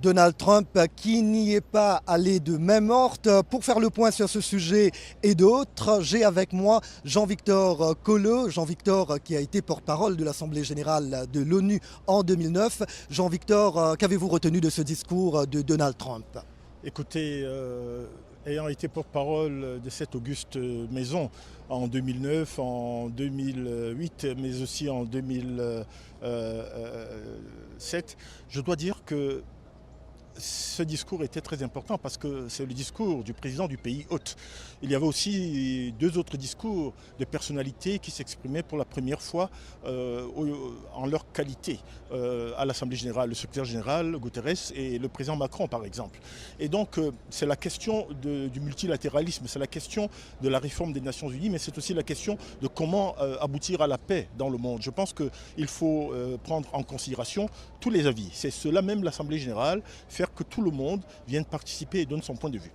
Donald Trump qui n'y est pas allé de main morte. Pour faire le point sur ce sujet et d'autres, j'ai avec moi Jean-Victor Colleux. Jean-Victor qui a été porte-parole de l'Assemblée générale de l'ONU en 2009. Jean-Victor, qu'avez-vous retenu de ce discours de Donald Trump ? Écoutez, ayant été porte-parole de cette auguste maison en 2009, en 2008, mais aussi en 2007, je dois dire que ce discours était très important parce que c'est le discours du président du pays hôte. Il y avait aussi deux autres discours de personnalités qui s'exprimaient pour la première fois en leur qualité à l'Assemblée générale, le secrétaire général Guterres et le président Macron par exemple. Et donc c'est la question du multilatéralisme, c'est la question de la réforme des Nations Unies, mais c'est aussi la question de comment aboutir à la paix dans le monde. Je pense qu'il faut prendre en considération tous les avis. C'est cela même l'Assemblée générale, faire que tout le monde vienne participer et donne son point de vue.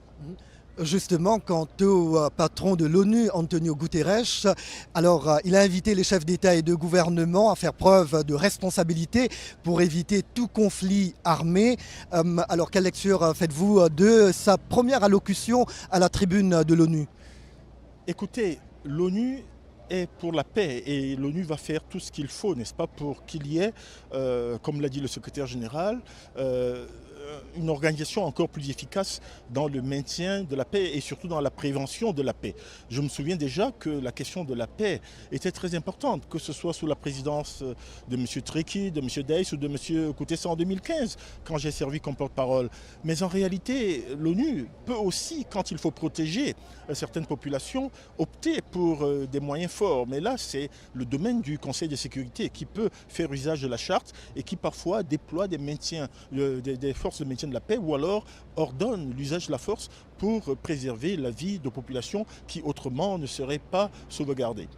Justement, quant au patron de l'ONU, Antonio Guterres, alors il a invité les chefs d'État et de gouvernement à faire preuve de responsabilité pour éviter tout conflit armé. Alors quelle lecture faites-vous de sa première allocution à la tribune de l'ONU ? Écoutez, l'ONU est pour la paix et l'ONU va faire tout ce qu'il faut, n'est-ce pas, pour qu'il y ait, comme l'a dit le secrétaire général, une organisation encore plus efficace dans le maintien de la paix et surtout dans la prévention de la paix. Je me souviens déjà que la question de la paix était très importante, que ce soit sous la présidence de M. Trekkie, de M. Deys ou de M. Koutessa en 2015, quand j'ai servi comme porte-parole. Mais en réalité, l'ONU peut aussi, quand il faut protéger certaines populations, opter pour des moyens forts. Mais là, c'est le domaine du Conseil de sécurité qui peut faire usage de la charte et qui parfois déploie des forces de maintien de la paix ou alors ordonne l'usage de la force pour préserver la vie de populations qui autrement ne seraient pas sauvegardées.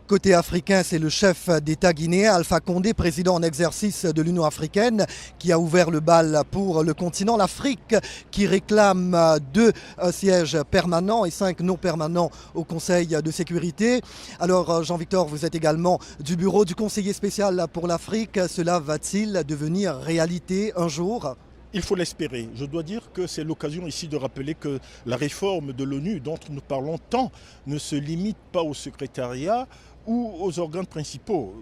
Côté africain, c'est le chef d'État guinéen, Alpha Condé, président en exercice de l'Union africaine, qui a ouvert le bal pour le continent. L'Afrique qui réclame 2 sièges permanents et 5 non permanents au Conseil de sécurité. Alors Jean-Victor, vous êtes également du bureau du conseiller spécial pour l'Afrique. Cela va-t-il devenir réalité un jour ? Il faut l'espérer. Je dois dire que c'est l'occasion ici de rappeler que la réforme de l'ONU dont nous parlons tant ne se limite pas au secrétariat ou aux organes principaux.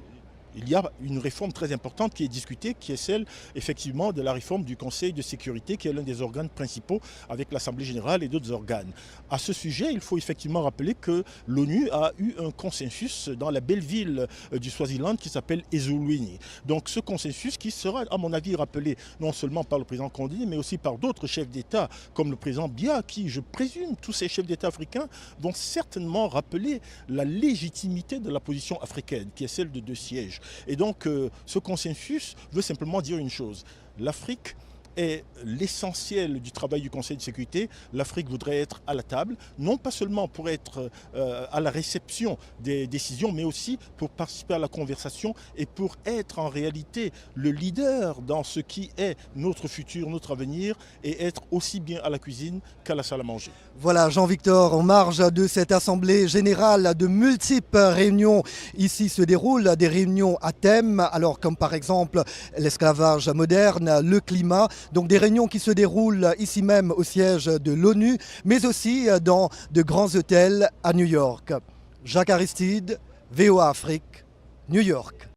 Il y a une réforme très importante qui est discutée, qui est celle effectivement de la réforme du Conseil de sécurité, qui est l'un des organes principaux avec l'Assemblée générale et d'autres organes. À ce sujet, il faut effectivement rappeler que l'ONU a eu un consensus dans la belle ville du Swaziland qui s'appelle Ezulwini. Donc ce consensus qui sera, à mon avis, rappelé non seulement par le président Condé, mais aussi par d'autres chefs d'État, comme le président Biya, qui, je présume, tous ces chefs d'État africains vont certainement rappeler la légitimité de la position africaine, qui est celle de 2 sièges. Et donc ce consensus veut simplement dire une chose. L'Afrique est l'essentiel du travail du Conseil de sécurité. L'Afrique voudrait être à la table, non pas seulement pour être à la réception des décisions, mais aussi pour participer à la conversation et pour être en réalité le leader dans ce qui est notre futur, notre avenir, et être aussi bien à la cuisine qu'à la salle à manger. Voilà Jean-Victor, en marge de cette Assemblée générale, de multiples réunions ici se déroulent, des réunions à thème, alors comme par exemple l'esclavage moderne, le climat. Donc des réunions qui se déroulent ici même au siège de l'ONU, mais aussi dans de grands hôtels à New York. Jacques Aristide, VOA Afrique, New York.